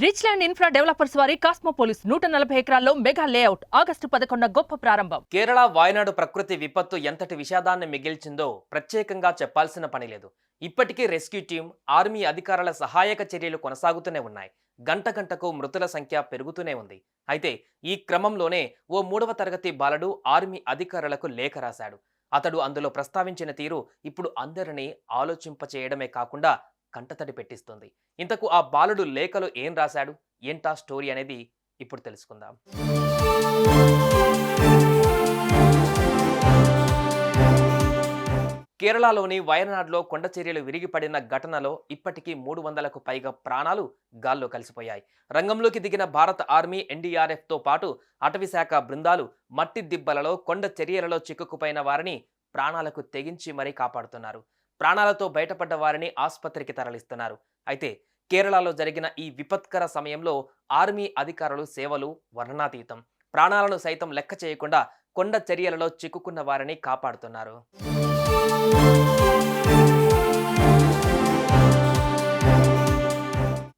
Rich land infra developers వారి కాస్మోపోలిస్ 140 ఎకరాల్లో mega layout August 11 గొప్ప ప్రారంభం. కేరళ వాయనాడు ప్రకృతి విపత్తు ఎంతటి విషాదాన్ని మిగిల్చిందో ప్రత్యేకంగా చెప్పాల్సిన పని లేదు. ఇప్పటికీ రెస్క్యూ టీం, ఆర్మీ అధికారుల సహాయక చర్యలు కొనసాగుతూనే ఉన్నాయి. గంట గంటకు మృతుల సంఖ్య పెరుగుతూనే ఉంది. అయితే ఈ క్రమంలోనే ఓ 3వ తరగతి బాలుడు ఆర్మీ అధికారులకు లేఖ రాశాడు. అతడు అందులో ప్రస్తావించిన తీరు ఇప్పుడు అందరినీ ఆలోచింపచేయడమే కాకుండా కంటతడి పెట్టిస్తుంది. ఇంతకు ఆ బాలుడు లేఖలో ఏం రాశాడు, ఏంటా స్టోరీ అనేది ఇప్పుడు తెలుసుకుందాం. కేరళలోని వయనాడ్లో కొండ చర్యలు విరిగిపడిన ఘటనలో ఇప్పటికీ 300కు పైగా ప్రాణాలు గాల్లో కలిసిపోయాయి. రంగంలోకి దిగిన భారత ఆర్మీ, ఎన్డీఆర్ఎఫ్తో పాటు అటవీశాఖ బృందాలు మట్టి దిబ్బలలో కొండ చర్యలలో చిక్కుకుపోయిన వారిని ప్రాణాలకు తెగించి మరీ కాపాడుతున్నారు. ప్రాణాలతో బయటపడ్డ వారిని ఆసుపత్రికి తరలిస్తున్నారు. అయితే కేరళలో జరిగిన ఈ విపత్కర సమయంలో ఆర్మీ అధికారులు సేవలు వర్ణనాతీతం. ప్రాణాలను సైతం లెక్క చేయకుండా కొండ చర్యలలో చిక్కుకున్న వారిని కాపాడుతున్నారు.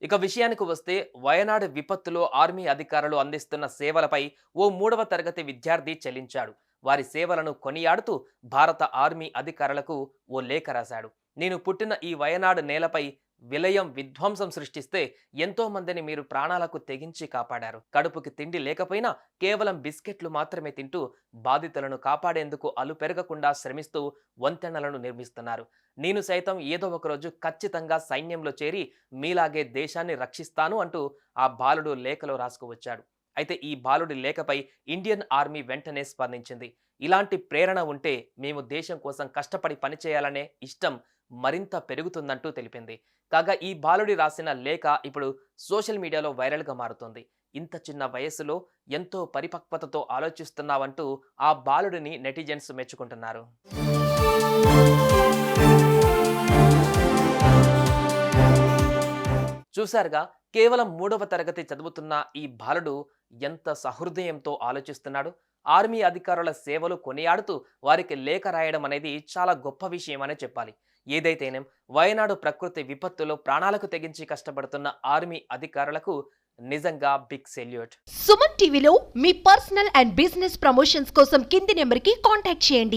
ఇక విషయానికి వస్తే, వయనాడు విపత్తులో ఆర్మీ అధికారులు అందిస్తున్న సేవలపై ఓ 3వ తరగతి విద్యార్థి చెల్లించాడు. వారి సేవలను కొనియాడుతూ భారత ఆర్మీ అధికారులకు ఓ లేఖ రాశాడు. నేను పుట్టిన ఈ వయనాడు నేలపై విలయం విధ్వంసం సృష్టిస్తే ఎంతో మందిని మీరు ప్రాణాలకు తెగించి కాపాడారు. కడుపుకి తిండి లేకపోయినా కేవలం బిస్కెట్లు మాత్రమే తింటూ బాధితులను కాపాడేందుకు అలుపెరగకుండా శ్రమిస్తూ వంతెనలను నిర్మిస్తున్నారు. నేను సైతం ఏదో ఒకరోజు ఖచ్చితంగా సైన్యంలో చేరి మీలాగే దేశాన్ని రక్షిస్తాను అంటూ ఆ బాలుడు లేఖలో రాసుకువచ్చాడు. అయితే ఈ బాలుడి లేఖపై ఇండియన్ ఆర్మీ వెంటనే స్పందించింది. ఇలాంటి ప్రేరణ ఉంటే మేము దేశం కోసం కష్టపడి పనిచేయాలనే ఇష్టం మరింత పెరుగుతుందంటూ తెలిపింది. కాగా ఈ బాలుడి రాసిన లేఖ ఇప్పుడు సోషల్ మీడియాలో వైరల్గా మారుతుంది. ఇంత చిన్న వయస్సులో ఎంతో పరిపక్వతతో ఆలోచిస్తున్నావంటూ ఆ బాలుడిని నెటిజన్స్ మెచ్చుకుంటున్నారు. చూశారుగా, కేవలం 3వ తరగతి చదువుతున్న ఈ బాలుడు ఎంత సహృదయంతో ఆలోచిస్తున్నాడు. ఆర్మీ అధికారుల సేవలు కొనియాడుతూ వారికి లేఖ రాయడం అనేది చాలా గొప్ప విషయం అనే చెప్పాలి. ఏదైతేనేం వయనాడు ప్రకృతి విపత్తులో ప్రాణాలకు తెగించి కష్టపడుతున్న ఆర్మీ అధికారులకు నిజంగా బిగ్ సెల్యూట్. సుమన్ టీవీలో మీ పర్సనల్ అండ్ బిజినెస్ ప్రమోషన్స్ కోసం కింది నెంబర్కి కాంటాక్ట్ చేయండి.